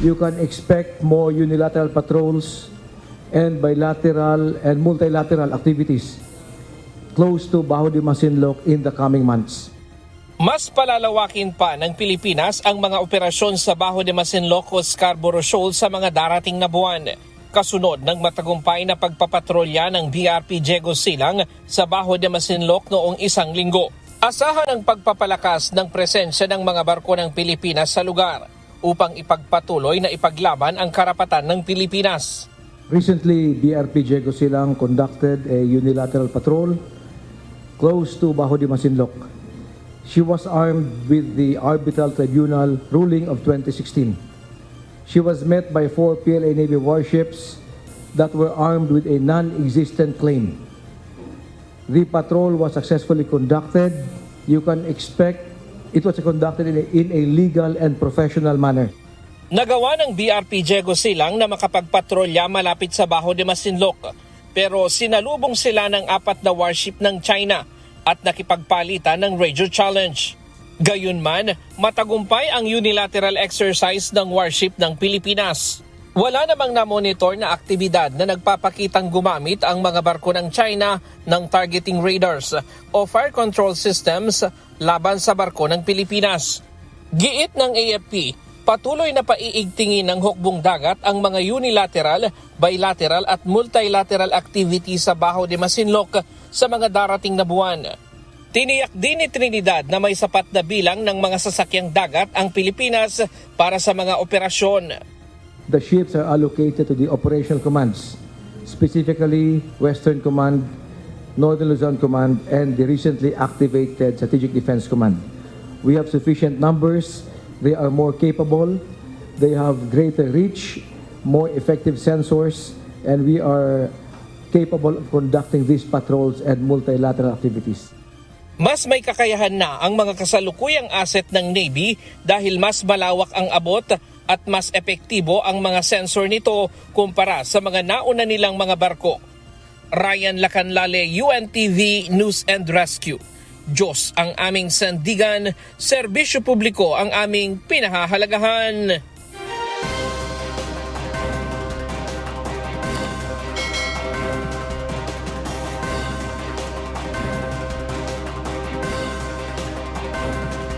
you can expect more unilateral patrols and bilateral and multilateral activities close to Bajo de Masinloc in the coming months. Mas palalawakin pa ng Pilipinas ang mga operasyon sa Bajo de Masinloc o Scarborough Shoal sa mga darating na buwan. Kasunod ng matagumpay na pagpapatrolya ng BRP Diego Silang sa Bajo de Masinloc noong isang linggo. Asahan ang pagpapalakas ng presensya ng mga barko ng Pilipinas sa lugar upang ipagpatuloy na ipaglaban ang karapatan ng Pilipinas. Recently, BRP Diego Silang conducted a unilateral patrol close to Bajo de Masinloc. She was armed with the Arbitral Tribunal ruling of 2016. She was met by 4 PLA Navy warships that were armed with a non-existent claim. The patrol was successfully conducted. You can expect it was conducted in a legal and professional manner. Nagawa ng BRP Diego Silang na makapagpatrolya malapit sa Bajo de Masinloc, pero sinalubong sila ng 4 na warship ng China at nakipagpalitan ng radio challenge. Gayunman, matagumpay ang unilateral exercise ng warship ng Pilipinas. Wala namang na-monitor na aktibidad na nagpapakitang gumamit ang mga barko ng China ng targeting radars o fire control systems laban sa barko ng Pilipinas. Giit ng AFP, patuloy na paiigtingin ng hukbong dagat ang mga unilateral, bilateral at multilateral activities sa Bajo de Masinloc sa mga darating na buwan. Tiniyak din ni Trinidad na may sapat na bilang ng mga sasakyang dagat ang Pilipinas para sa mga operasyon. The ships are allocated to the operational commands, specifically Western Command, Northern Luzon Command, and the recently activated Strategic Defense Command. We have sufficient numbers. They are more capable. They have greater reach, more effective sensors, and we are capable of conducting these patrols and multilateral activities. Mas may kakayahan na ang mga kasalukuyang asset ng Navy dahil mas malawak ang abot at mas epektibo ang mga sensor nito kumpara sa mga nauna nilang mga barko. Ryan Lacanlale, UNTV News and Rescue. Diyos ang aming sandigan, serbisyo publiko ang aming pinahahalagahan.